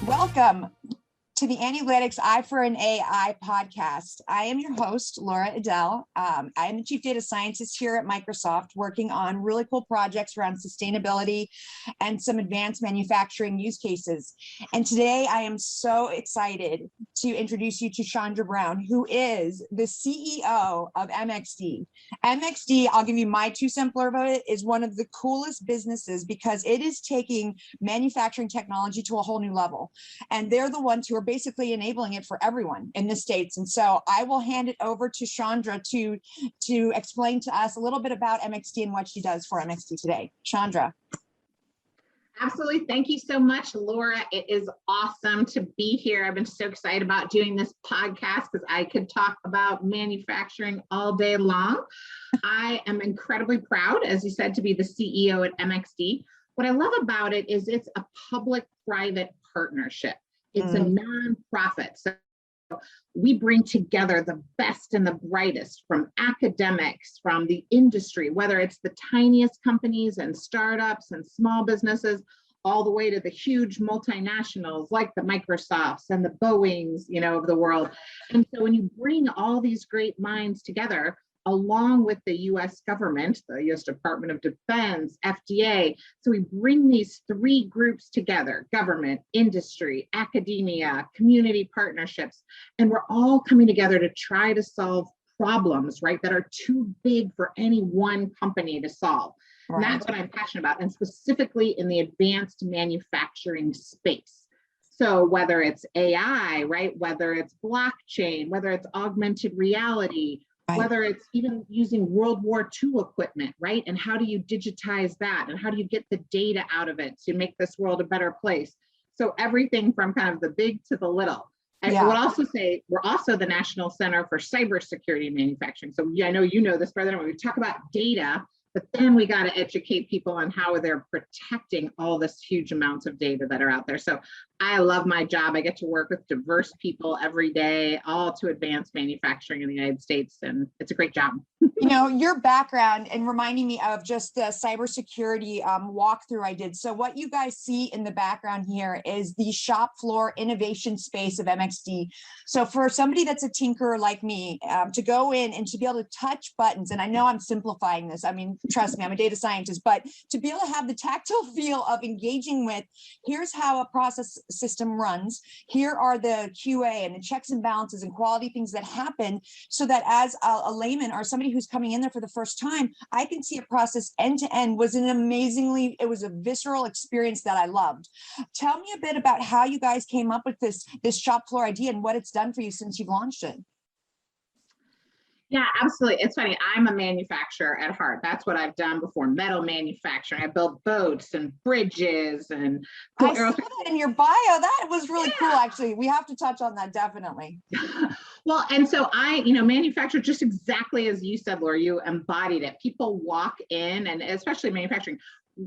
Welcome to the Annielytics Eye for an AI podcast. I am your host, Laura Edell. I am the Chief Data Scientist here at Microsoft, working on really cool projects around sustainability and some advanced manufacturing use cases. And today I am so excited to introduce you to Chandra Brown, who is the CEO of MxD. MxD, I'll give you my 2 cent blurb of it, is one of the coolest businesses because it is taking manufacturing technology to a whole new level. And they're the ones who are basically enabling it for everyone in the States. And so I will hand it over to Chandra to explain to us a little bit about MxD and what she does for MxD today. Chandra. Absolutely. Thank you so much, Laura. It is awesome to be here. I've been so excited about doing this podcast because I could talk about manufacturing all day long. I am incredibly proud, as you said, to be the CEO at MxD. What I love about it is it's a public-private partnership. It's a nonprofit. So we bring together the best and the brightest from academics, from the industry, whether it's the tiniest companies and startups and small businesses, all the way to the huge multinationals like the Microsofts and the Boeings, of the world. And so when you bring all these great minds together, along with the US government, the US Department of Defense, FDA. So we bring these 3 groups together: government, industry, academia, community partnerships, and we're all coming together to try to solve problems, right, that are too big for any one company to solve. Right. And that's what I'm passionate about, and specifically in the advanced manufacturing space. So whether it's AI, right, whether it's blockchain, whether it's augmented reality, right, whether it's even using World War II equipment, right? And how do you digitize that? And how do you get the data out of it to make this world a better place? So everything from kind of the big to the little. And I would also say we're also the National Center for Cybersecurity and Manufacturing. So I know you know this better than when we talk about data, but then we got to educate people on how they're protecting all this huge amounts of data that are out there. So I love my job. I get to work with diverse people every day, all to advance manufacturing in the United States. And it's a great job. Your background and reminding me of just the cybersecurity walkthrough I did. So what you guys see in the background here is the shop floor innovation space of MxD. So for somebody that's a tinkerer like me, to go in and to be able to touch buttons, and I know I'm simplifying this, I mean, trust me, I'm a data scientist, but to be able to have the tactile feel of engaging with, here's how a process system runs, here are the QA and the checks and balances and quality things that happen, so that as a layman or somebody who's coming in there for the first time, I can see a process end to end. It was a visceral experience that I loved. Tell me a bit about how you guys came up with this shop floor idea and what it's done for you since you've launched it. Yeah, absolutely. It's funny. I'm a manufacturer at heart. That's what I've done before. Metal manufacturing. I built boats and bridges and. I saw that in your bio. That was really cool, actually. We have to touch on that, definitely. Well, and so I, manufacture just exactly as you said, Laura, you embodied it. People walk in, and especially manufacturing,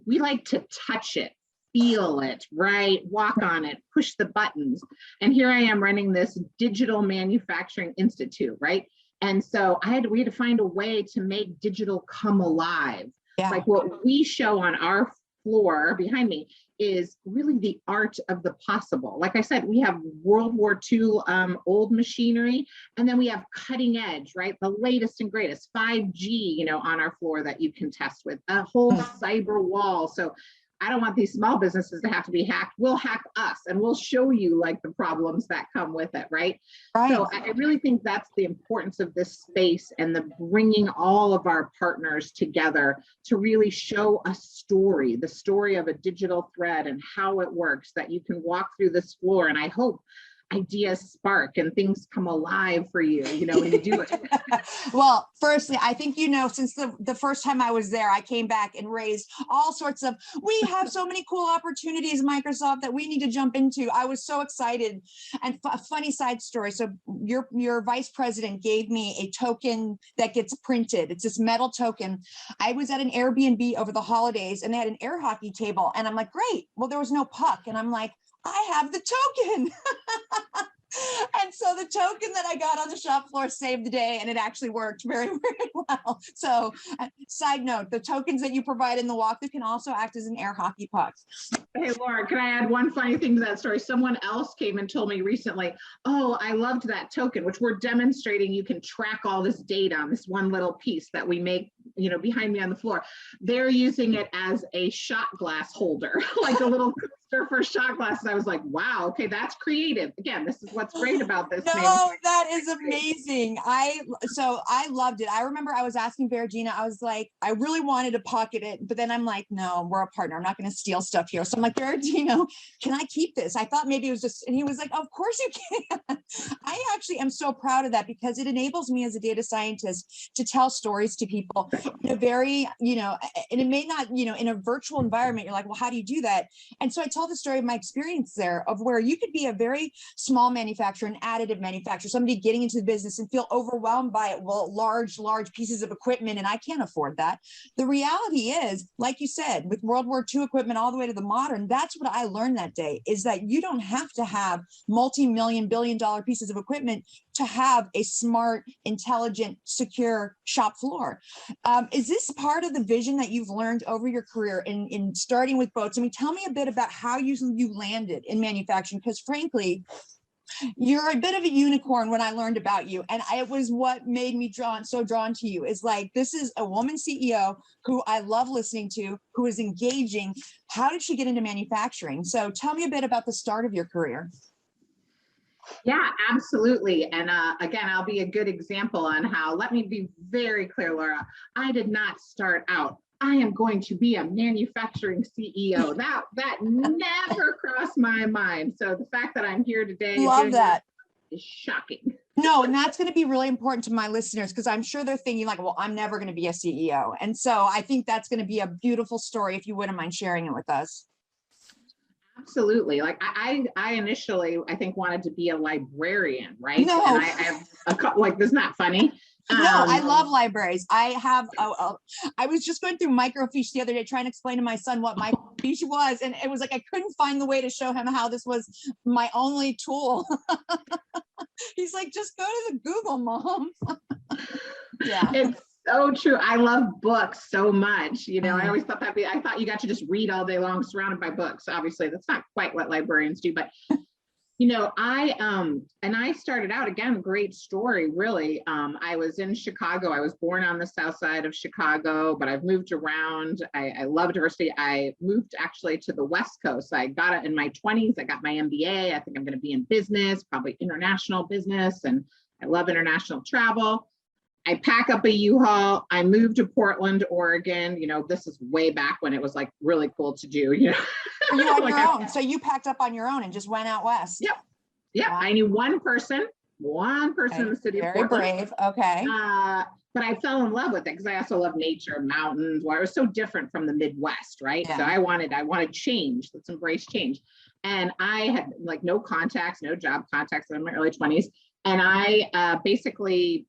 we like to touch it, feel it, right? Walk on it, push the buttons. And here I am running this digital manufacturing institute, right? And so we had to find a way to make digital come alive. Yeah. Like what we show on our floor behind me is really the art of the possible. Like I said, we have World War II old machinery, and then we have cutting edge, right? The latest and greatest 5G, on our floor that you can test with, a whole cyber wall. So I don't want these small businesses to have to be hacked. We'll hack us, and we'll show you like the problems that come with it, right? So I really think that's the importance of this space and the bringing all of our partners together to really show a story, the story of a digital thread and how it works, that you can walk through this floor. And I hope ideas spark and things come alive for you, when you do it. Well, firstly, I think, since the first time I was there, I came back and raised all sorts of, we have so many cool opportunities, Microsoft, that we need to jump into. I was so excited. And a funny side story. So your vice president gave me a token that gets printed. It's this metal token. I was at an Airbnb over the holidays and they had an air hockey table. And I'm like, great. Well, there was no puck. And I'm like, I have the token. And so the token that I got on the shop floor saved the day, and it actually worked very, very well. So side note, the tokens that you provide in the walkthrough can also act as an air hockey puck. Hey, Laura, can I add one funny thing to that story? Someone else came and told me recently, oh, I loved that token, which we're demonstrating you can track all this data on this one little piece that we make, you know, behind me on the floor. They're using it as a shot glass holder, like a little coaster for shot glasses. I was like, wow, okay, that's creative. Again, this is what's great about this. No, that is amazing. I loved it. I remember I was asking Vergina, I was like, I really wanted to pocket it, but then I'm like, no, we're a partner. I'm not going to steal stuff here. So I'm like, Vergina, can I keep this? I thought maybe it was just, and he was like, of course you can. I actually am so proud of that because it enables me as a data scientist to tell stories to people in a very, you know, and it may not, you know, in a virtual environment, you're like, well, how do you do that? And so I tell the story of my experience there of where you could be a very small manufacturer, an additive manufacturer, somebody getting into the business and feel overwhelmed by it. Well, large pieces of equipment, and I can't afford that. The reality is, like you said, with World War II equipment all the way to the modern, that's what I learned that day, is that you don't have to have multi-million, billion-dollar pieces of equipment to have a smart, intelligent, secure shop floor. Is this part of the vision that you've learned over your career in starting with boats? I mean, tell me a bit about how you landed in manufacturing, because frankly, you're a bit of a unicorn when I learned about you. And it was what made me so drawn to you, is like, this is a woman CEO who I love listening to, who is engaging. How did she get into manufacturing? So tell me a bit about the start of your career. Yeah, absolutely. And again, I'll be a good example on how, let me be very clear, Laura, I did not start out, I am going to be a manufacturing CEO. That never crossed my mind. So the fact that I'm here today Love that is shocking. No, and that's going to be really important to my listeners, because I'm sure they're thinking like, well, I'm never going to be a CEO. And so I think that's going to be a beautiful story if you wouldn't mind sharing it with us. Absolutely. Like I initially, I think, wanted to be a librarian, right? No. And I have a couple, like, this is not funny. No, I love libraries. I was just going through microfiche the other day, trying to explain to my son what microfiche was. And it was like, I couldn't find the way to show him how this was my only tool. He's like, just go to the Google, Mom. Yeah. It's so true. I love books so much. You know, I always thought I thought you got to just read all day long surrounded by books. Obviously, that's not quite what librarians do, but you know, I started out, again, great story, really. I was in Chicago. I was born on the south side of Chicago, but I've moved around. I love diversity. I moved actually to the West Coast. I got it in my 20s. I got my MBA. I think I'm going to be in business, probably international business. And I love international travel. I pack up a U-Haul. I moved to Portland, Oregon. You know, this is way back when it was like really cool to do, you know. You on your own. So you packed up on your own and just went out west. Yep. Yep. Wow. I knew one person okay. in the city Very of Portland. Very brave. Okay. But I fell in love with it because I also love nature, mountains. Well, it was so different from the Midwest, right? Yeah. So I wanted change. Let's embrace change. And I had like no contacts, no job contacts in my early 20s. And I basically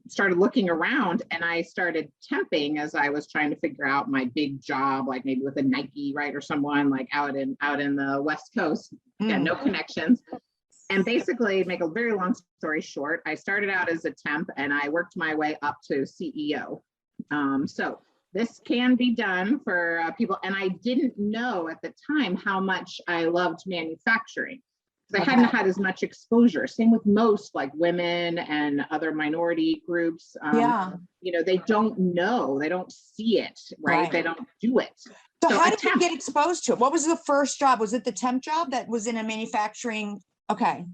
started looking around, and I started temping as I was trying to figure out my big job, like maybe with a Nike, right, or someone like out in the West Coast. Again, no connections. And basically, make a very long story short, I started out as a temp and I worked my way up to CEO. So this can be done for people. And I didn't know at the time how much I loved manufacturing, because I hadn't had as much exposure. Same with most like women and other minority groups. You know, they don't know, they don't see it, right? They don't do it. So how did you get exposed to it? What was the first job? Was it the temp job that was in a manufacturing? Okay.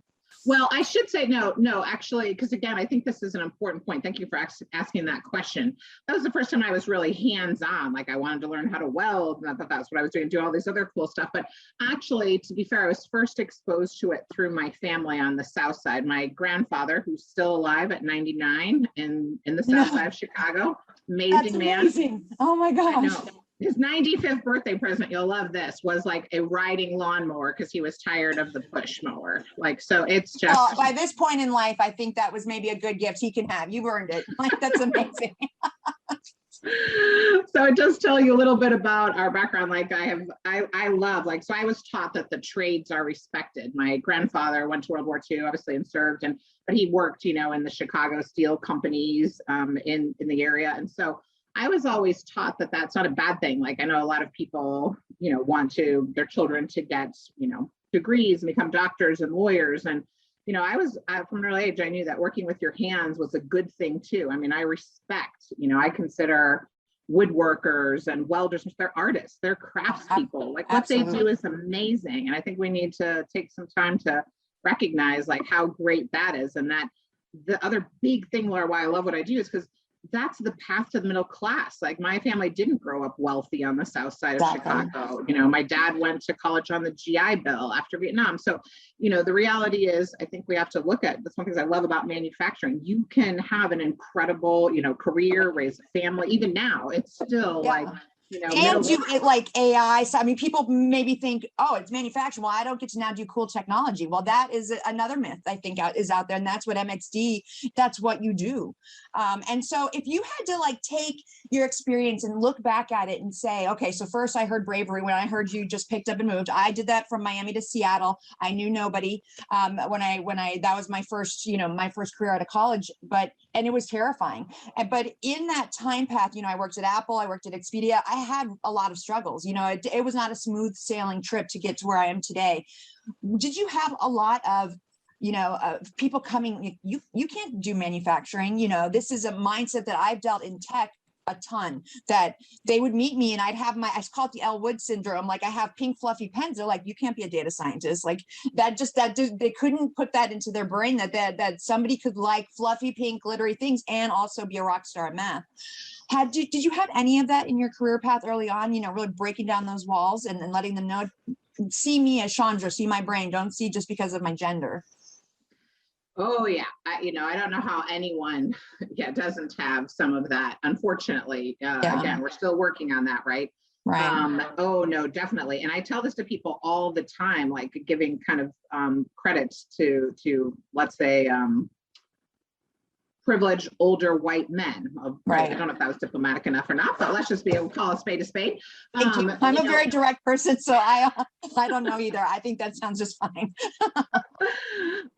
Well, I should say no, actually, because again, I think this is an important point. Thank you for asking that question. That was the first time I was really hands-on. Like I wanted to learn how to weld, and I thought that's what I was doing all this other cool stuff. But actually, to be fair, I was first exposed to it through my family on the South Side. My grandfather, who's still alive at 99 in the South Side of Chicago, amazing man. Amazing. Oh my gosh. His 95th birthday present, you'll love this, was like a riding lawnmower because he was tired of the push mower. Like, so it's just. Well, by this point in life, I think that was maybe a good gift he can have. You've earned it. Like, that's amazing. So it does tell you a little bit about our background. Like I love, like, so I was taught that the trades are respected. My grandfather went to World War II, obviously, and served, but he worked, in the Chicago steel companies in the area. And so I was always taught that that's not a bad thing. Like, I know a lot of people, want their children to get, degrees and become doctors and lawyers. And from an early age, I knew that working with your hands was a good thing too. I mean, I respect, I consider woodworkers and welders, they're artists, they're craftspeople. Like what Absolutely. They do is amazing. And I think we need to take some time to recognize like how great that is. And that the other big thing, Laura, why I love what I do is because that's the path to the middle class. Like my family didn't grow up wealthy on the south side of Chicago. My dad went to college on the GI Bill after Vietnam. So, the reality is, I think we have to look at, that's one of the things I love about manufacturing. You can have an incredible, career, raise a family. Even now, it's still like, and do it like AI. So, I mean, people maybe think, oh, it's manufacturing. Well, I don't get to now do cool technology. Well, that is another myth I think is out there. And that's what MxD, that's what you do. And so if you had to like take your experience and look back at it and say, okay, so first I heard bravery when I heard you just picked up and moved. I did that from Miami to Seattle. I knew nobody that was my first, my first career out of college, and it was terrifying. But in that time path, I worked at Apple, I worked at Expedia. I had a lot of struggles. It was not a smooth sailing trip to get to where I am today. Did you have a lot of people coming, you can't do manufacturing, this is a mindset that I've dealt in tech a ton, that they would meet me and I'd have I call it the Elle Wood syndrome. Like I have pink fluffy pens. They're like, you can't be a data scientist. Like they couldn't put that into their brain that somebody could like fluffy pink glittery things and also be a rock star at math. Did you have any of that in your career path early on, really breaking down those walls and letting them know, see me as Chandra, see my brain, don't see just because of my gender? Oh yeah, I don't know how anyone, doesn't have some of that. Unfortunately, again, we're still working on that, right? Right. Oh no, definitely. And I tell this to people all the time, like giving kind of credits to let's say privileged older white men. Right. I don't know if that was diplomatic enough or not, but let's just be able to call a spade a spade. Thank you. I'm a very direct person, so I don't know either. I think that sounds just fine.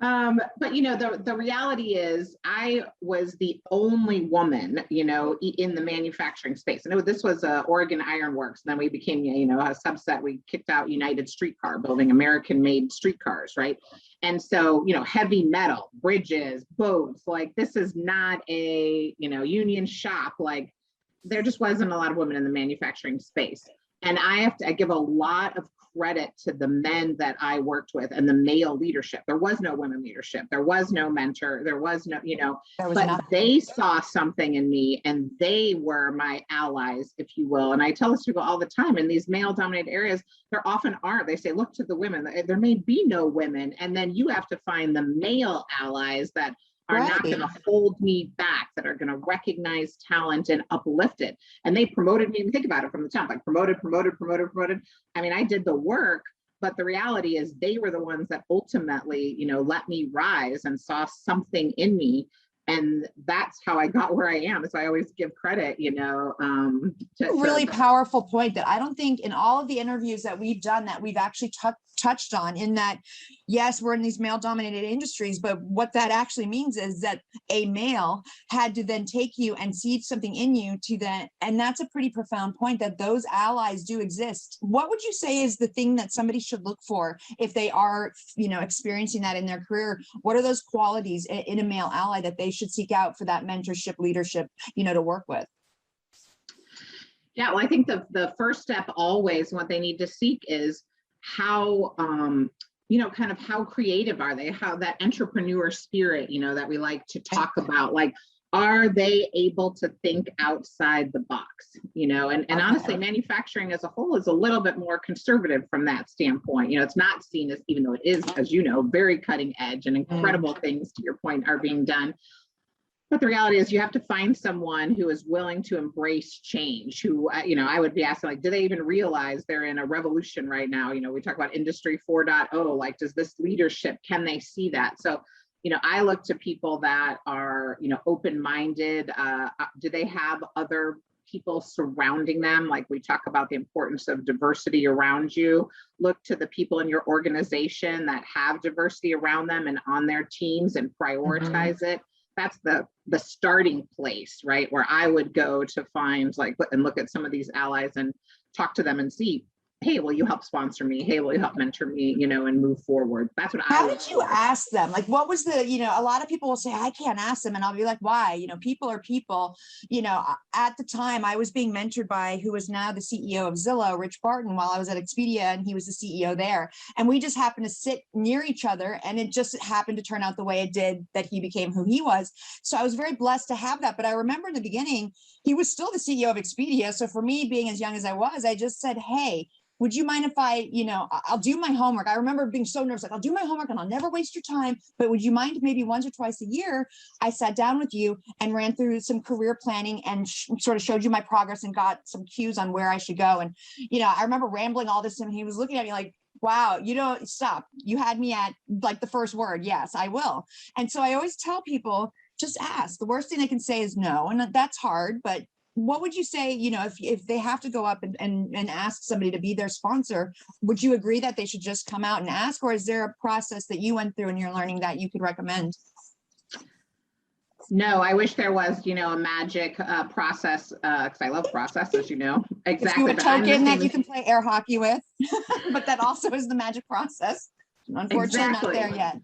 But the reality is I was the only woman, in the manufacturing space. And this was Oregon Iron Works. And then we became, a subset. We kicked out United Streetcar, building American-made streetcars, right? And so, heavy metal, bridges, boats, like this is not a, union shop. Like there just wasn't a lot of women in the manufacturing space. And I give a lot of credit to the men that I worked with and the male leadership. There was no women leadership. There was no mentor. There was no, but they saw something in me and they were my allies, if you will. And I tell this to people all the time, in these male dominated areas, there often aren't. They say, look to the women. There may be no women. And then you have to find the male allies that are not going to hold me back, that are going to recognize talent and uplift it. And they promoted me, and think about it from the top, like promoted. I mean, I did the work, but the reality is they were the ones that ultimately, let me rise and saw something in me. And that's how I got where I am. So I always give credit, really powerful point that I don't think in all of the interviews that we've done that we've actually touched on, in that, yes, we're in these male dominated industries, but what that actually means is that a male had to then take you and see something in you to then, and that's a pretty profound point, that those allies do exist. What would you say is the thing that somebody should look for if they are, experiencing that in their career? What are those qualities in a male ally that they should seek out for that mentorship, leadership, to work with? Yeah, well, I think the first step always, what they need to seek is how, kind of how creative are they? How that entrepreneur spirit, that we like to talk about, like, are they able to think outside the box, and honestly, manufacturing as a whole is a little bit more conservative from that standpoint. It's not seen as, even though it is, as very cutting edge and incredible things, to your point, are being done. But the reality is you have to find someone who is willing to embrace change, who, I would be asking, like, do they even realize they're in a revolution right now? We talk about industry 4.0, like, does this leadership, can they see that? So, I look to people that are, open-minded. Do they have other people surrounding them. Like we talk about the importance of diversity around you. Look to the people in your organization that have diversity around them and on their teams and prioritize it. That's the starting place, right? Where I would go to find like, and look at some of these allies and talk to them and see, hey, will you help sponsor me? Hey, will you help mentor me, and move forward? That's what How did you ask them? Like, what was the, a lot of people will say, I can't ask them. And I'll be like, why? People are people. At the time I was being mentored by who is now the CEO of Zillow, Rich Barton, while I was at Expedia, and he was the CEO there. And we just happened to sit near each other. And it just happened to turn out the way it did, that he became who he was. So I was very blessed to have that. But I remember in the beginning, he was still the CEO of Expedia. So for me, being as young as I was, I just said, hey, would you mind if I'll do my homework. I remember being so nervous, like I'll do my homework and I'll never waste your time, but would you mind if maybe once or twice a year, I sat down with you and ran through some career planning and sort of showed you my progress and got some cues on where I should go. And, I remember rambling all this and he was looking at me like, wow, stop. You had me at like the first word. Yes, I will. And so I always tell people, just ask. The worst thing they can say is no. And that's hard, but what would you say, if they have to go up and ask somebody to be their sponsor, would you agree that they should just come out and ask, or is there a process that you went through and you're learning that you could recommend? No, I wish there was, a magic process, because I love process, as you know. Exactly. If you a token that you can play air hockey with, but that also is the magic process. Unfortunately, not there yet.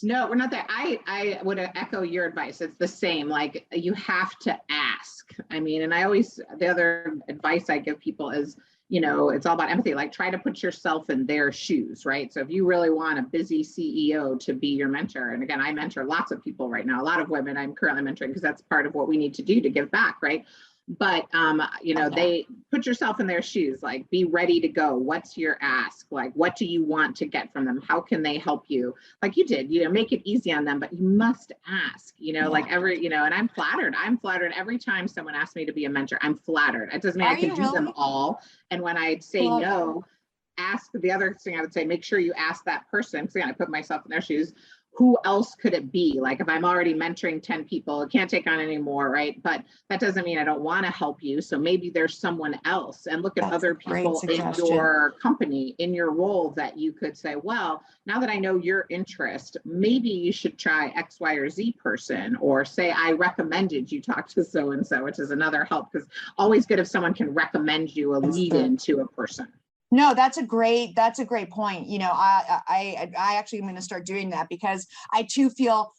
No, we're not there. I would echo your advice. It's the same. Like, you have to ask. I mean, and the other advice I give people is, it's all about empathy. Like, try to put yourself in their shoes, right? So if you really want a busy CEO to be your mentor, and again, I mentor lots of people right now, a lot of women I'm currently mentoring, because that's part of what we need to do to give back, right? But, they put yourself in their shoes, like, be ready to go. What's your ask? Like, what do you want to get from them? How can they help you? Like you did, make it easy on them, but you must ask, like and I'm flattered. I'm flattered every time someone asks me to be a mentor. I'm flattered. It doesn't mean I can do them all. And when I say no, ask. The other thing I would say, make sure you ask that person, because again, I put myself in their shoes. Who else could it be? Like, if I'm already mentoring 10 people, I can't take on any more, right? But that doesn't mean I don't want to help you. So maybe there's someone else, and look at other people in your company, in your role, that you could say, well, now that I know your interest, maybe you should try X, Y, or Z person, or say, I recommended you talk to so-and-so, which is another help, because always good if someone can recommend you a lead in to a person. No, that's a great point. I actually am going to start doing that, because I too feel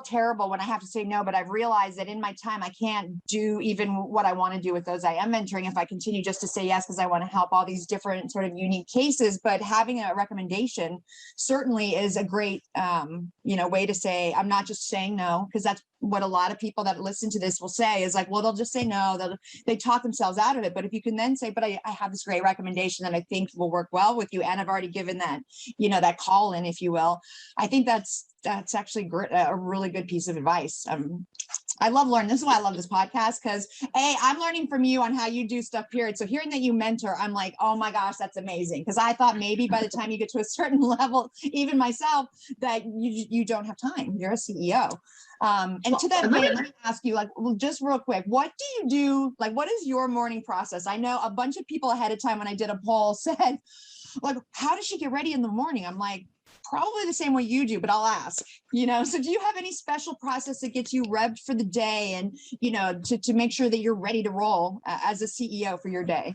terrible when I have to say no, but I've realized that in my time, I can't do even what I want to do with those I am mentoring if I continue just to say yes, because I want to help all these different sort of unique cases. But having a recommendation certainly is a great, way to say, I'm not just saying no, because that's what a lot of people that listen to this will say is like, well, they'll just say no, they talk themselves out of it. But if you can then say, but I have this great recommendation that I think will work well with you, and I've already given that, that call in, if you will, I think that's actually a really good piece of advice. I love learning. This is why I love this podcast, because I'm learning from you on how you do stuff, period. So hearing that you mentor, I'm like, oh my gosh, that's amazing. Because I thought maybe by the time you get to a certain level, even myself, that you don't have time. You're a CEO. And to that vein, let me ask you, like, just real quick, what do you do? Like, what is your morning process? I know a bunch of people ahead of time, when I did a poll, said, like, how does she get ready in the morning? I'm like, probably the same way you do, but I'll ask, so do you have any special process that gets you revved for the day and, to make sure that you're ready to roll as a CEO for your day?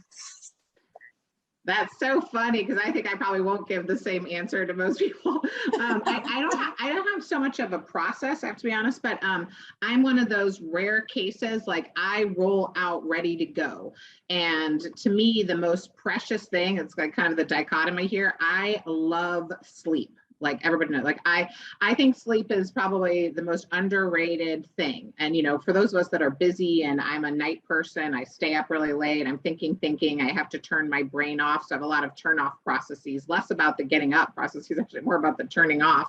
That's so funny, because I think I probably won't give the same answer to most people. I don't have so much of a process, I have to be honest, but I'm one of those rare cases, like, I roll out ready to go. And to me, the most precious thing, it's like kind of the dichotomy here, I love sleep. Like, everybody knows, like, I think sleep is probably the most underrated thing. And, for those of us that are busy, and I'm a night person, I stay up really late, I'm thinking, I have to turn my brain off. So I have a lot of turn off processes, less about the getting up processes, actually more about the turning off.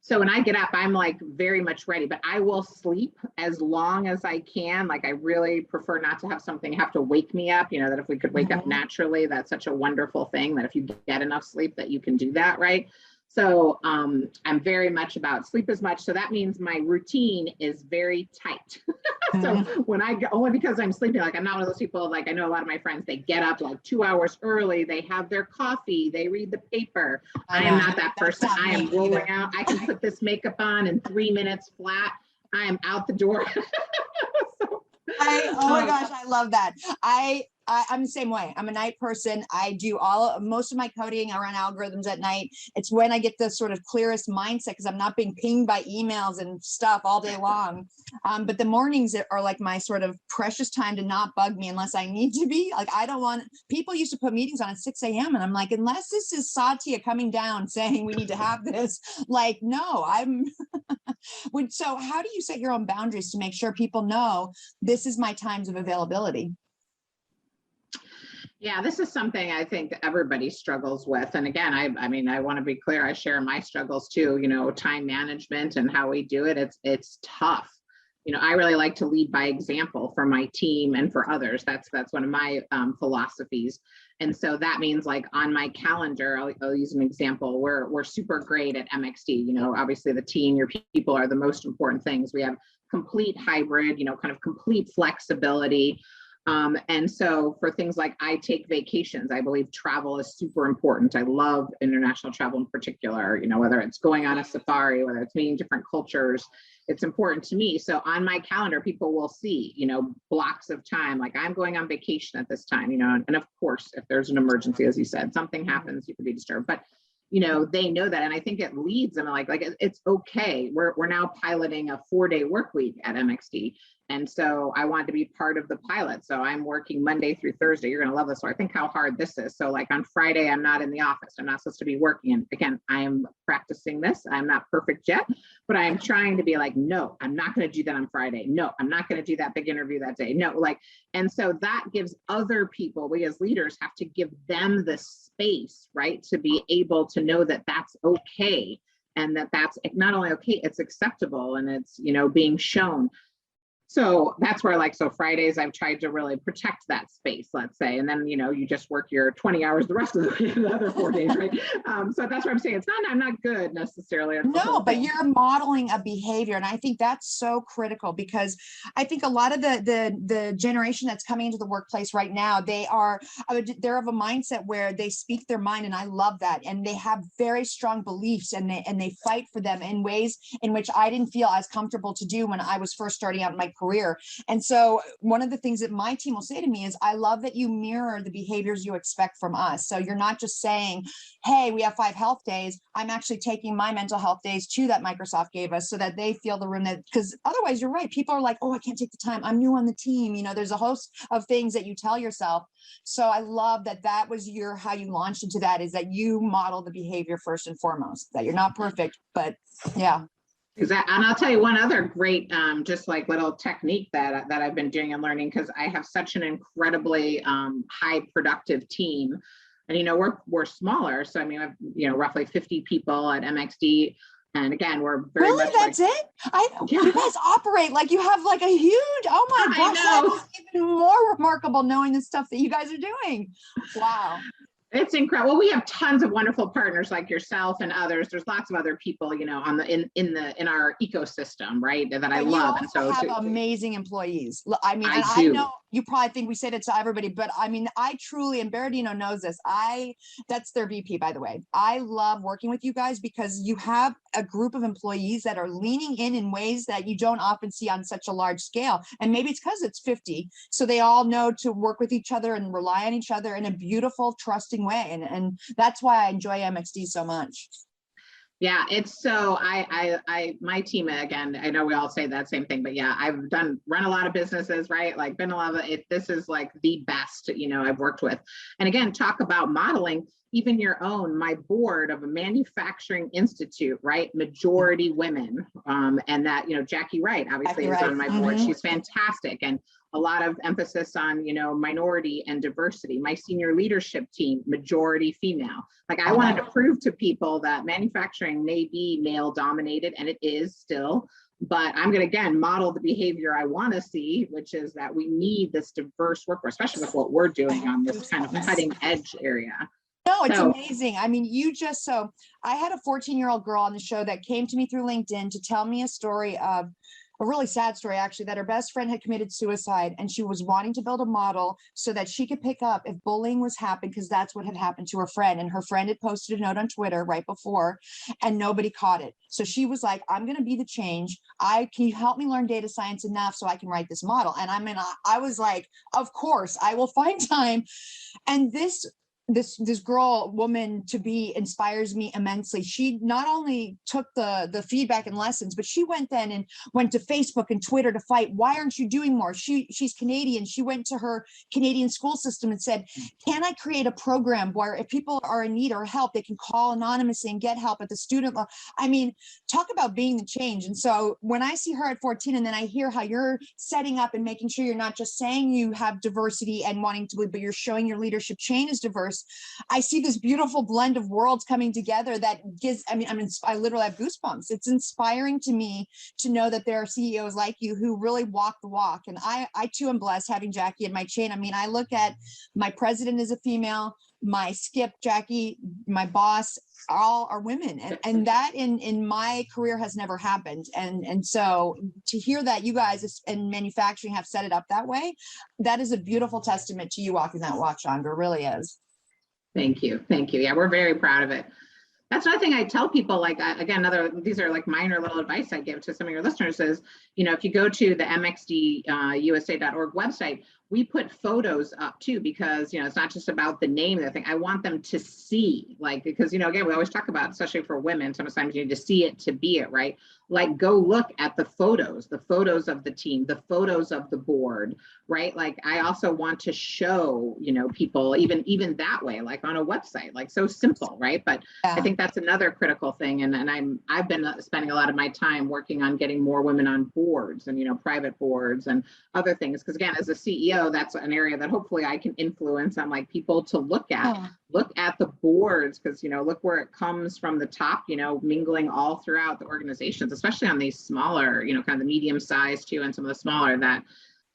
So when I get up, I'm like very much ready, but I will sleep as long as I can. Like, I really prefer not to have something have to wake me up, that if we could wake up naturally, that's such a wonderful thing, that if you get enough sleep that you can do that, right? So I'm very much about sleep as much. So that means my routine is very tight. So when I get, only because I'm sleeping, like I'm not one of those people, like I know a lot of my friends, they get up like 2 hours early, they have their coffee, they read the paper. I am not that person. I am rolling out. I can put this makeup on in 3 minutes flat. I am out the door. Oh my gosh, I love that. I'm the same way. I'm a night person. I do most of my coding around algorithms at night. It's when I get the sort of clearest mindset because I'm not being pinged by emails and stuff all day long. But the mornings are like my sort of precious time to not bug me unless I need to be. Like I don't want, people used to put meetings on at 6 a.m. and I'm like, unless this is Satya coming down saying we need to have this, like, no, I'm, so how do you set your own boundaries to make sure people know this is my times of availability? Yeah, this is something I think everybody struggles with. And again, I mean, I want to be clear, I share my struggles too, you know, time management and how we do it. It's tough. You know, I really like to lead by example for my team and for others. That's one of my philosophies. And so that means like on my calendar, I'll use an example. We're super great at MxD. You know, obviously the team, your people are the most important things. We have complete hybrid, you know, kind of complete flexibility. And so for things like I take vacations, I believe travel is super important. I love international travel in particular, you know, whether it's going on a safari, whether it's meeting different cultures, it's important to me. So on my calendar, people will see, you know, blocks of time, like I'm going on vacation at this time, you know, and of course, if there's an emergency, as you said, something happens, you could be disturbed, but you know, they know that. And I think it leads them like it's okay. We're now piloting a 4-day work week at MxD. And so I wanted to be part of the pilot. So I'm working Monday through Thursday. You're going to love this. So I think how hard this is. So like on Friday, I'm not in the office. I'm not supposed to be working. And again, I am practicing this. I'm not perfect yet, but I'm trying to be like, no, I'm not going to do that on Friday. No, I'm not going to do that big interview that day. No, like, and so that gives other people, we as leaders have to give them the space, right? To be able to know that that's okay. And that that's not only okay, it's acceptable and it's, you know, being shown. So that's where like, so Fridays, I've tried to really protect that space, let's say, and then, you know, you just work your 20 hours the rest of the other 4 days, right? So that's what I'm saying. It's not, I'm not good necessarily. No, but you're modeling a behavior. And I think that's so critical because I think a lot of the generation that's coming into the workplace right now, they're of a mindset where they speak their mind. And I love that. And they have very strong beliefs and they fight for them in ways in which I didn't feel as comfortable to do when I was first starting out in my career. And so one of the things that my team will say to me is, I love that you mirror the behaviors you expect from us. So you're not just saying, hey, we have 5 health days. I'm actually taking my mental health days too that Microsoft gave us so that they feel the room, that because otherwise you're right. People are like, oh, I can't take the time. I'm new on the team. You know, there's a host of things that you tell yourself. So I love that that was how you launched into that, is that you model the behavior first and foremost, that you're not perfect, but yeah. Exactly. And I'll tell you one other great, just like little technique that I've been doing and learning, because I have such an incredibly high productive team. And, you know, we're smaller. So, I mean, I've, you know, roughly 50 people at MxD. And again, we're very much that's like, it? You guys operate like you have like a huge, oh my gosh, that's even more remarkable knowing the stuff that you guys are doing. Wow. It's incredible. We have tons of wonderful partners like yourself and others. There's lots of other people, you know, on the in our ecosystem, right? That I love. And so have amazing employees. I mean, I know you probably think we say that to everybody, but I mean, I truly, and Berardino knows this. That's their VP, by the way. I love working with you guys because you have a group of employees that are leaning in ways that you don't often see on such a large scale. And maybe it's because it's 50. So they all know to work with each other and rely on each other in a beautiful, trusting way. And that's why I enjoy MxD so much. Yeah, it's so my team, again, I know we all say that same thing, but yeah, I've run a lot of businesses, right? Like been a lot of it. This is like the best, you know, I've worked with. And again, talk about modeling, even your own, my board of a manufacturing institute, right? Majority women. And that, you know, Jackie Wright obviously is on my board. She's fantastic. And a lot of emphasis on, you know, minority and diversity. My senior leadership team, majority female. Like I wanted to prove to people that manufacturing may be male dominated, and it is still, but I'm going to, again, model the behavior I want to see, which is that we need this diverse workforce, especially with what we're doing on this kind of cutting edge area. No, it's So amazing. I mean, so I had a 14-year-old girl on the show that came to me through LinkedIn to tell me a story of a really sad story, actually, that her best friend had committed suicide, and she was wanting to build a model so that she could pick up if bullying was happening, because that's what had happened to her friend. And her friend had posted a note on Twitter right before, and nobody caught it. So she was like, I'm going to be the change. Can you help me learn data science enough so I can write this model? And I was like, of course, I will find time. And this woman to be inspires me immensely. She not only took the feedback and lessons, but she went to Facebook and Twitter to fight. Why aren't you doing more? She's Canadian. She went to her Canadian school system and said, can I create a program where if people are in need or help, they can call anonymously and get help at the student level? I mean, talk about being the change. And so when I see her at 14, and then I hear how you're setting up and making sure you're not just saying you have diversity and wanting to lead, but you're showing your leadership chain is diverse, I see this beautiful blend of worlds coming together that gives, I literally have goosebumps. It's inspiring to me to know that there are CEOs like you who really walk the walk. And I too am blessed having Jackie in my chain. I mean, I look at my president as a female, my skip, Jackie, my boss, all are women. And that in my career has never happened. And so to hear that you guys in manufacturing have set it up that way, that is a beautiful testament to you walking that walk, Chandra, really is. thank you. Thank you. Yeah, we're very proud of it. That's another thing I tell people, like, again, these are like minor little advice I give to some of your listeners is, if you go to the MxDusa.org website, we put photos up too, because, it's not just about the name of the thing. I want them to see, like, because, again, we always talk about, especially for women, sometimes you need to see it to be it, right? Like, go look at the photos of the team, the photos of the board, right? Like, I also want to show, people even that way, like on a website, like so simple, right? But Yeah. I think that's another critical thing. And I've been spending a lot of my time working on getting more women on boards and, private boards and other things. Because again, as a CEO, that's an area that hopefully I can influence on, like, people to look at the boards, because, look where it comes from the top, mingling all throughout the organizations, especially on these smaller, kind of the medium size too, and some of the smaller. That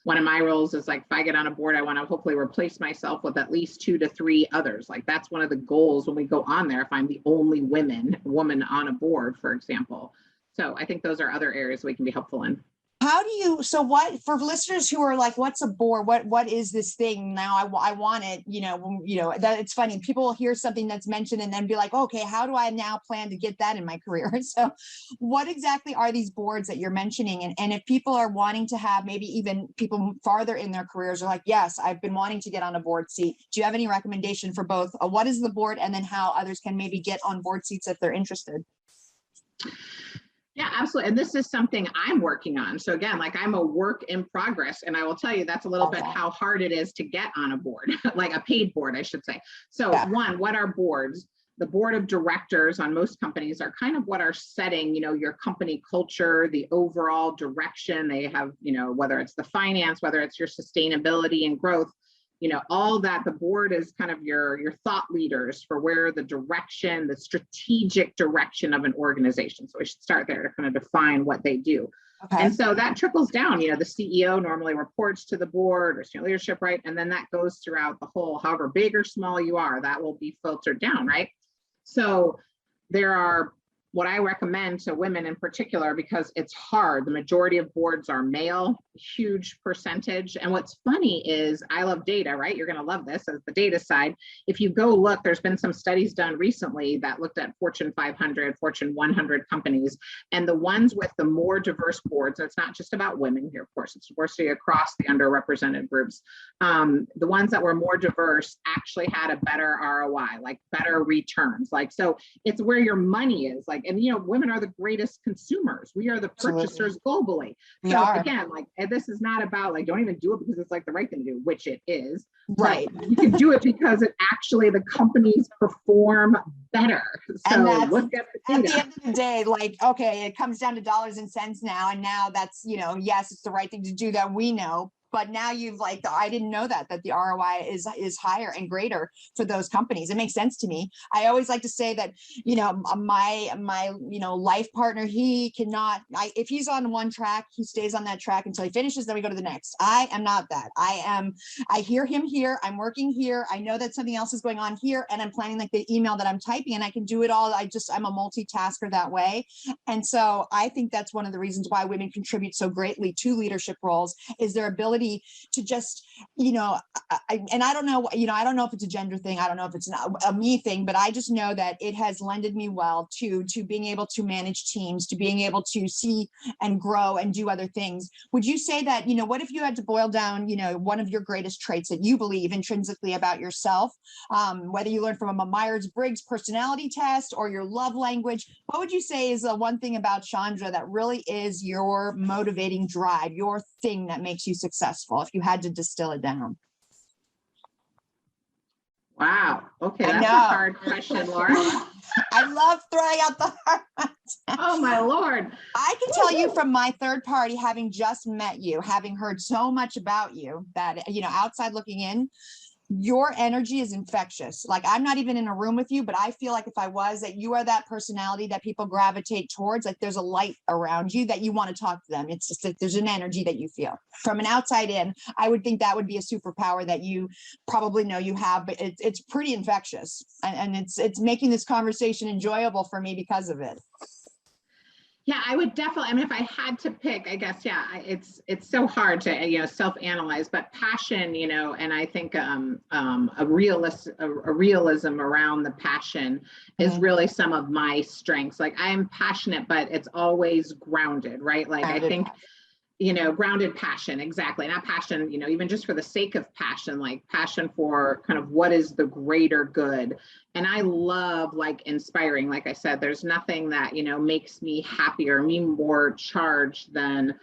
one of my roles is, like, if I get on a board, I want to hopefully replace myself with at least 2 to 3 others. Like, that's one of the goals when we go on there, if I'm the only woman on a board, for example. So I think those are other areas we can be helpful in. What, for listeners who are like, what's a board? What is this thing? Now I want it, that it's funny. People will hear something that's mentioned and then be like, okay, how do I now plan to get that in my career? So what exactly are these boards that you're mentioning? And if people are wanting to have, maybe even people farther in their careers are like, yes, I've been wanting to get on a board seat. Do you have any recommendation for both? What is the board, and then how others can maybe get on board seats if they're interested? Yeah, absolutely. And this is something I'm working on. So again, like, I'm a work in progress, and I will tell you that's a little bit how hard it is to get on a board, like a paid board, I should say. So one, what are boards? The board of directors on most companies are kind of what are setting, your company culture, the overall direction. They have, whether it's the finance, whether it's your sustainability and growth, all that. The board is kind of your thought leaders for where the direction, the strategic direction of an organization. So we should start there to kind of define what they do. Okay. And so that trickles down, the CEO normally reports to the board or senior leadership, right? And then that goes throughout the whole, however big or small you are, that will be filtered down, right? So there are, what I recommend to women in particular, because it's hard. The majority of boards are male, huge percentage. And what's funny is, I love data, right? You're going to love this as the data side. If you go look, there's been some studies done recently that looked at Fortune 500, Fortune 100 companies, and the ones with the more diverse boards, and it's not just about women here, of course, it's diversity across the underrepresented groups. The ones that were more diverse actually had a better ROI, like better returns. Like, so it's where your money is, like, and women are the greatest consumers. We are the purchasers globally. So again, like, and this is not about, like, don't even do it because it's like the right thing to do, which it is. Right. You can do it because it actually, the companies perform better. So look at the data. At the end of the day, like, okay, it comes down to dollars and cents now. And now that's, yes, it's the right thing to do, that we know. but now you've like, I didn't know that the ROI is higher and greater for those companies. It makes sense to me. I always like to say that, my life partner, he cannot, if he's on one track, he stays on that track until he finishes, then we go to the next. I am not that. I hear him here, I'm working here, I know that something else is going on here, and I'm planning like the email that I'm typing, and I can do it all. I'm a multitasker that way. And so I think that's one of the reasons why women contribute so greatly to leadership roles, is their ability to just, and I don't know, I don't know if it's a gender thing, I don't know if it's a me thing, but I just know that it has lended me well to being able to manage teams, to being able to see and grow and do other things. Would you say that, what if you had to boil down, one of your greatest traits that you believe intrinsically about yourself, whether you learn from a Myers-Briggs personality test or your love language, what would you say is the one thing about Chandra that really is your motivating drive, your thing that makes you successful, if you had to distill it down? Wow. Okay, that's a hard question, Laura. I love throwing out the hard ones. Oh my Lord. I can tell you from my third party, having just met you, having heard so much about you, that, outside looking in, your energy is infectious. Like, I'm not even in a room with you, but I feel like if I was, that you are that personality that people gravitate towards. Like, there's a light around you that you want to talk to them. It's just that there's an energy that you feel from an outside in. I would think that would be a superpower that you probably know you have, but it's pretty infectious, and it's making this conversation enjoyable for me because of it. Yeah, I would definitely, if I had to pick, I guess, it's so hard to, self-analyze, but passion, and I think a realism around the passion is really some of my strengths. Like, I am passionate, but it's always grounded, right? Like, I think, grounded passion, exactly. Not passion, even just for the sake of passion, like passion for kind of what is the greater good. And I love like inspiring. Like I said, there's nothing that, makes me happier, me more charged than,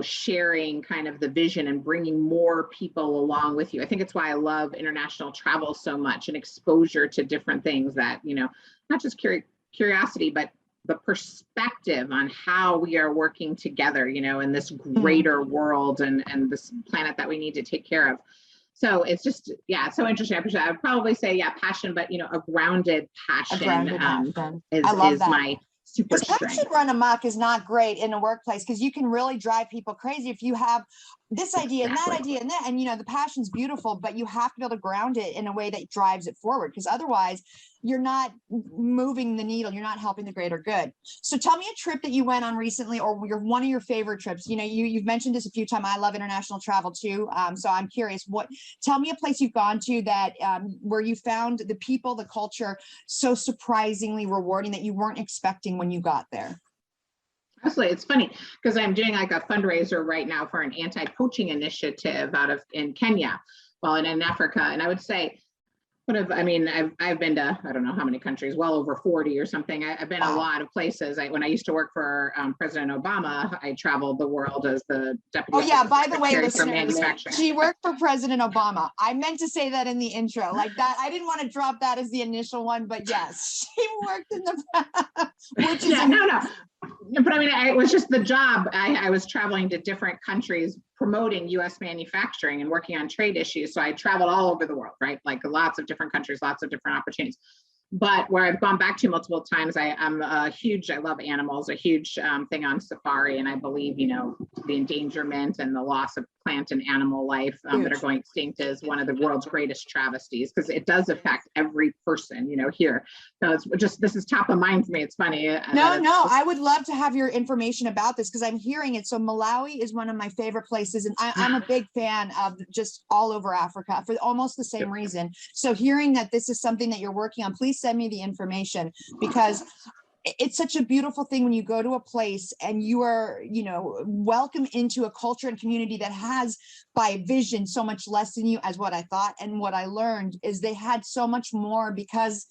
sharing kind of the vision and bringing more people along with you. I think it's why I love international travel so much, and exposure to different things that, not just curiosity, but the perspective on how we are working together, in this greater world and this planet that we need to take care of. So it's just, it's so interesting. I would probably say, passion, but, a grounded passion, is my super strength. Passion run amok is not great in a workplace, because you can really drive people crazy if you have this idea and that idea and that, and the passion's beautiful, but you have to be able to ground it in a way that drives it forward, because otherwise you're not moving the needle, you're not helping the greater good. So tell me a trip that you went on recently, or one of your favorite trips. You've mentioned this a few times. I love international travel too. So I'm curious, tell me a place you've gone to that where you found the people, the culture so surprisingly rewarding that you weren't expecting when you got there. Absolutely. It's funny because I'm doing like a fundraiser right now for an anti-poaching initiative in Kenya, and in Africa. And I would say, I've been to, I don't know how many countries, well over 40 or something. I've been a lot of places. When I used to work for President Obama, I traveled the world as the deputy. By the way, listeners, she worked for President Obama. I meant to say that in the intro, like that. I didn't want to drop that as the initial one, but yes, she worked in the, which is no. But it was just the job. I was traveling to different countries promoting U.S. manufacturing and working on trade issues. So I traveled all over the world, right? Like lots of different countries, lots of different opportunities. But where I've gone back to multiple times, I love animals, a huge thing on safari. And I believe, the endangerment and the loss of plant and animal life that are going extinct is one of the world's greatest travesties, because it does affect every person, here. So it's just, this is top of mind for me. It's funny. I would love to have your information about this, because I'm hearing it. So Malawi is one of my favorite places. And I'm a big fan of just all over Africa for almost the same reason. So hearing that this is something that you're working on, please send me the information, because it's such a beautiful thing when you go to a place and you are, welcome into a culture and community that has by vision so much less than you as what I thought. And what I learned is they had so much more, because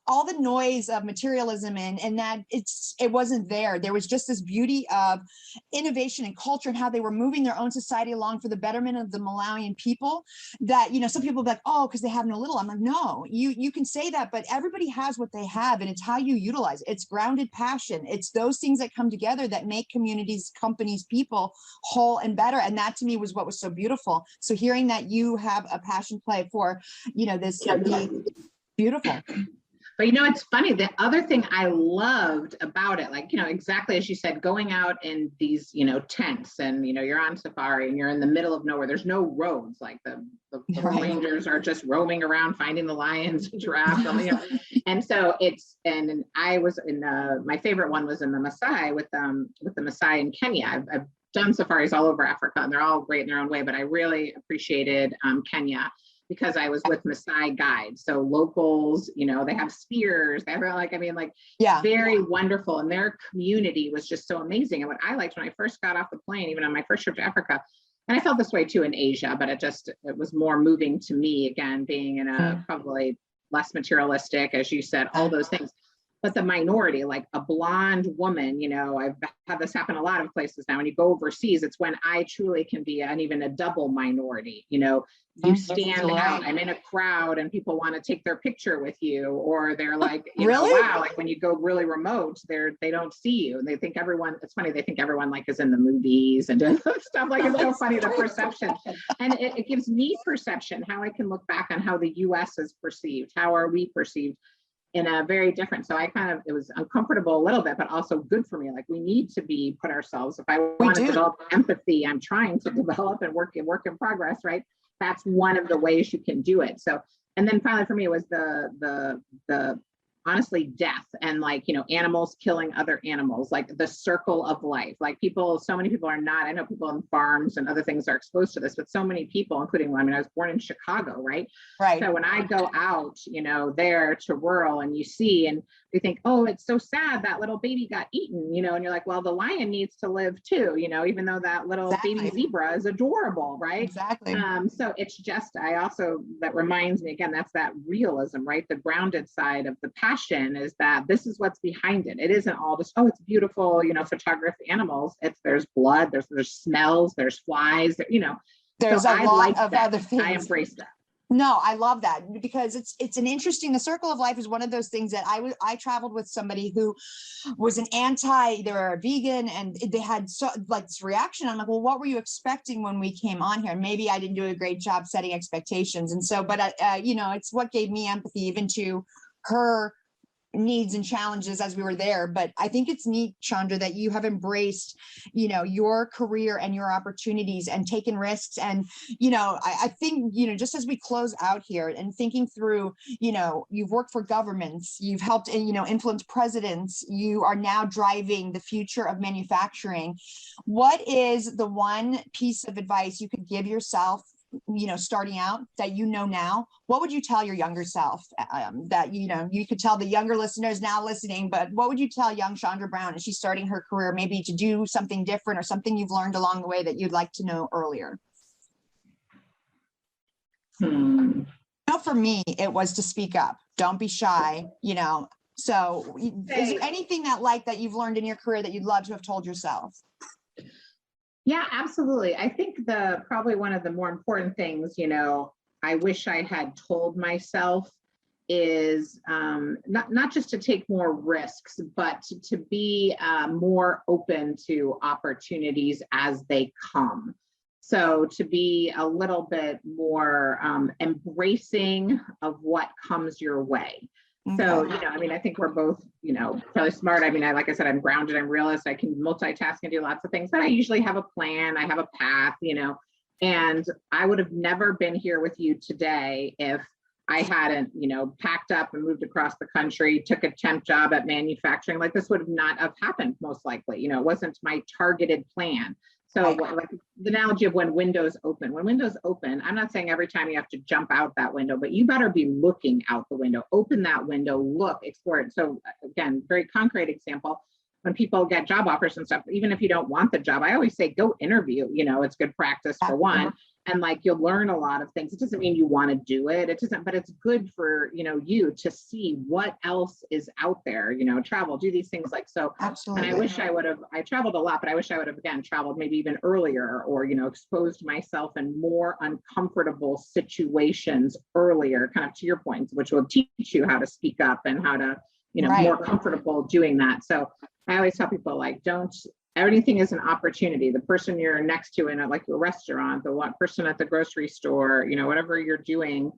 all the noise of materialism and that it wasn't there. There was just this beauty of innovation and culture and how they were moving their own society along for the betterment of the Malawian people. That, you know, some people be like, oh, because they have no little. I'm like, no, you can say that, but everybody has what they have, and it's how you utilize it. It's grounded passion. It's those things that come together that make communities, companies, people whole and better. And that to me was what was so beautiful. So hearing that you have a passion play for, you know, this beautiful. But you know, it's funny. The other thing I loved about it, like, you know, exactly as you said, going out in these, you know, tents, and, you know, you're on safari and you're in the middle of nowhere. There's no roads. Like the rangers are just roaming around, finding the lions, giraffes, you know. And so and I was in my favorite one was in the Maasai with the Maasai in Kenya. I've done safaris all over Africa, and they're all great in their own way, but I really appreciated Kenya, because I was with Maasai guides. So locals, you know, they have spears, they have like, I mean, like, very wonderful. And their community was just so amazing. And what I liked when I first got off the plane, even on my first trip to Africa, and I felt this way too in Asia, but it was more moving to me, again, being in a probably less materialistic, as you said, all those things. But the minority, like a blonde woman, you know, I've had this happen a lot of places now. When you go overseas, it's when I truly can be even a double minority. You know, you stand out. I'm in a crowd and people want to take their picture with you, or they're like, you know, wow, like when you go really remote, they don't see you, and they think everyone. It's funny, they think everyone like is in the movies and stuff. Like, it's so funny, the perception, and it gives me perception, how I can look back on how the U.S. is perceived. How are we perceived? In a very different, so it was uncomfortable a little bit, but also good for me. Like, we need to put ourselves, if I want to develop empathy, I'm trying to develop and work in progress, right? That's one of the ways you can do it. So, and then finally for me, it was the honestly, death, and, like, you know, animals killing other animals, like the circle of life. Like, so many people are not, I know people on farms and other things are exposed to this, but so many people, including, I mean, I was born in Chicago, right? So when I go out, you know, there to rural, and you see, and we think, oh, it's so sad that little baby got eaten, you know, and you're like, well, the lion needs to live too, you know, even though that little baby zebra is adorable, right? Exactly. So it's just, that reminds me, again, that's that realism, right? The grounded side of the passion is that this is what's behind it. It isn't all just, oh, it's beautiful, you know, photograph animals. There's blood, there's smells, there's flies, you know. There's a lot of other things. I embrace that. No, I love that, because it's an interesting, the circle of life is one of those things that I traveled with somebody who was they were a vegan, and they had this reaction. I'm like, well, what were you expecting when we came on here? And maybe I didn't do a great job setting expectations. And so, but you know, it's what gave me empathy, even to her needs and challenges as we were there. But I think it's neat, Chandra, that you have embraced, you know, your career and your opportunities and taken risks. And, you know, I think, you know, just as we close out here and thinking through, you know, you've worked for governments, you've helped, you know, influence presidents, you are now driving the future of manufacturing. What is the one piece of advice you could give yourself, you know, starting out, that you know now? What would you tell your younger self, that, you know, you could tell the younger listeners now listening, but what would you tell young Chandra Brown as she's starting her career, maybe to do something different, or something you've learned along the way that you'd like to know earlier? You know, for me, it was to speak up. Don't be shy, you know. So is there anything that you've learned in your career that you'd love to have told yourself? Yeah, absolutely. I think probably one of the more important things, you know, I wish I had told myself is not just to take more risks, but to be more open to opportunities as they come. So to be a little bit more embracing of what comes your way. So, you know, I mean, I think we're both, you know, really smart. I mean, like I said, I'm grounded, I'm realist, I can multitask and do lots of things, but I usually have a plan, I have a path, you know, and I would have never been here with you today if I hadn't, you know, packed up and moved across the country, took a temp job at manufacturing. Like, this would not have happened, most likely. You know, it wasn't my targeted plan. So like the analogy of when windows open, I'm not saying every time you have to jump out that window, but you better be looking out the window, open that window, look, explore it. So again, very concrete example, when people get job offers and stuff, even if you don't want the job, I always say, go interview, you know, it's good practice for one. and like you'll learn a lot of things. It doesn't mean you want to do it. It doesn't, but it's good for, you to see what else is out there, travel, do these things like so. Absolutely. And I wish I traveled a lot, but I wish I would have again traveled maybe even earlier, or, exposed myself in more uncomfortable situations earlier, kind of to your points, which will teach you how to speak up and how to, Right. more comfortable doing that. So I always tell people, like, everything is an opportunity. The person you're next to in like a restaurant, the one person at the grocery store, whatever you're doing,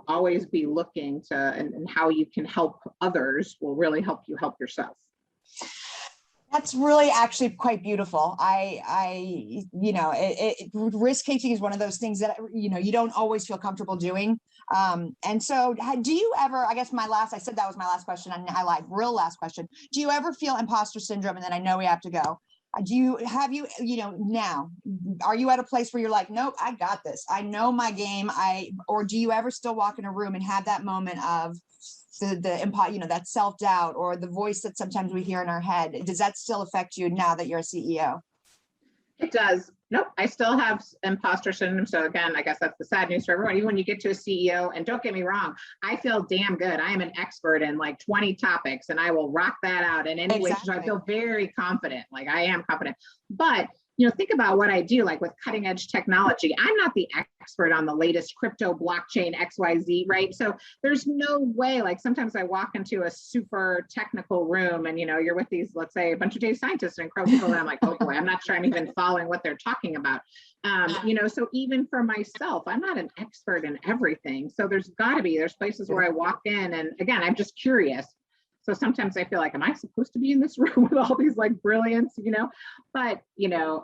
always be looking to, and how you can help others will really help you help yourself. That's really actually quite beautiful. Risk taking is one of those things that, you don't always feel comfortable doing. And so do you ever, I said that was my last question, and I lied, real last question. Do you ever feel imposter syndrome? And then I know we have to go. Now, are you at a place where you're like, nope, I got this, I know my game, or do you ever still walk in a room and have that moment of that self-doubt, or the voice that sometimes we hear in our head? Does that still affect you now that you're a CEO? It does. Nope. I still have imposter syndrome. So again, I guess that's the sad news for everyone. Even when you get to a CEO, and don't get me wrong, I feel damn good. I am an expert in like 20 topics, and I will rock that out in any way. So I feel very confident. Like I am confident, but think about what I do, like with cutting edge technology. I'm not the expert on the latest crypto blockchain XYZ, right? So there's no way, like sometimes I walk into a super technical room and, you're with these, let's say a bunch of data scientists and incredible people, and I'm like, oh boy, I'm not sure I'm even following what they're talking about. So even for myself, I'm not an expert in everything. So there's places where I walk in, and again, I'm just curious. So sometimes I feel like, am I supposed to be in this room with all these like brilliance, But,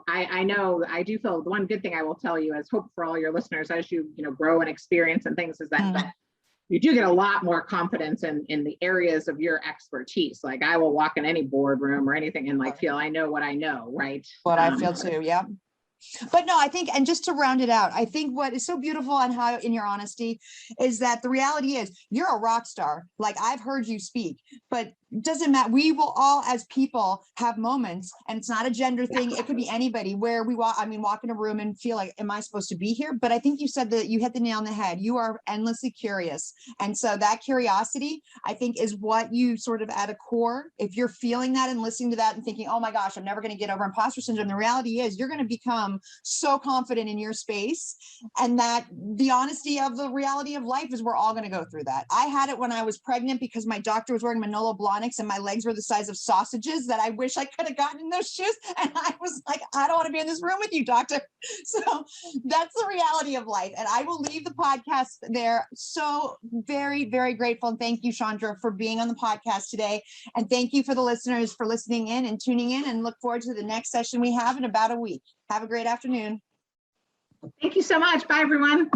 I know I do feel the one good thing I will tell you as hope for all your listeners as you, grow and experience and things is that you do get a lot more confidence in the areas of your expertise. Like I will walk in any boardroom or anything and like feel I know what I know, right? What I feel too, yeah. But no, I think, and just to round it out, I think what is so beautiful and how in your honesty is that the reality is you're a rock star. Like I've heard you speak, but it doesn't matter. We will all as people have moments, and it's not a gender thing. It could be anybody where walk in a room and feel like, am I supposed to be here? But I think you said that you hit the nail on the head. You are endlessly curious. And so that curiosity, I think, is what you sort of at a core, if you're feeling that and listening to that and thinking, oh my gosh, I'm never going to get over imposter syndrome. The reality is you're going to become so confident in your space, and that the honesty of the reality of life is we're all going to go through that. I had it when I was pregnant because my doctor was wearing Manolo Blahniks and my legs were the size of sausages that I wish I could have gotten in those shoes. And I was like, I don't want to be in this room with you, doctor. So that's the reality of life. And I will leave the podcast there. So very, very grateful. And thank you, Chandra, for being on the podcast today. And thank you for the listeners for listening in and tuning in, and look forward to the next session we have in about a week. Have a great afternoon. Thank you so much. Bye, everyone.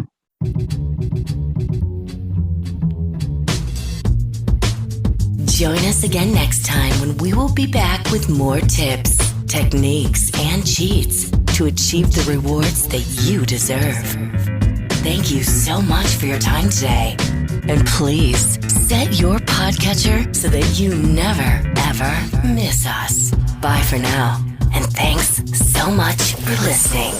Join us again next time when we will be back with more tips, techniques, and cheats to achieve the rewards that you deserve. Thank you so much for your time today. And please set your podcatcher so that you never, ever miss us. Bye for now. And thanks so much for listening.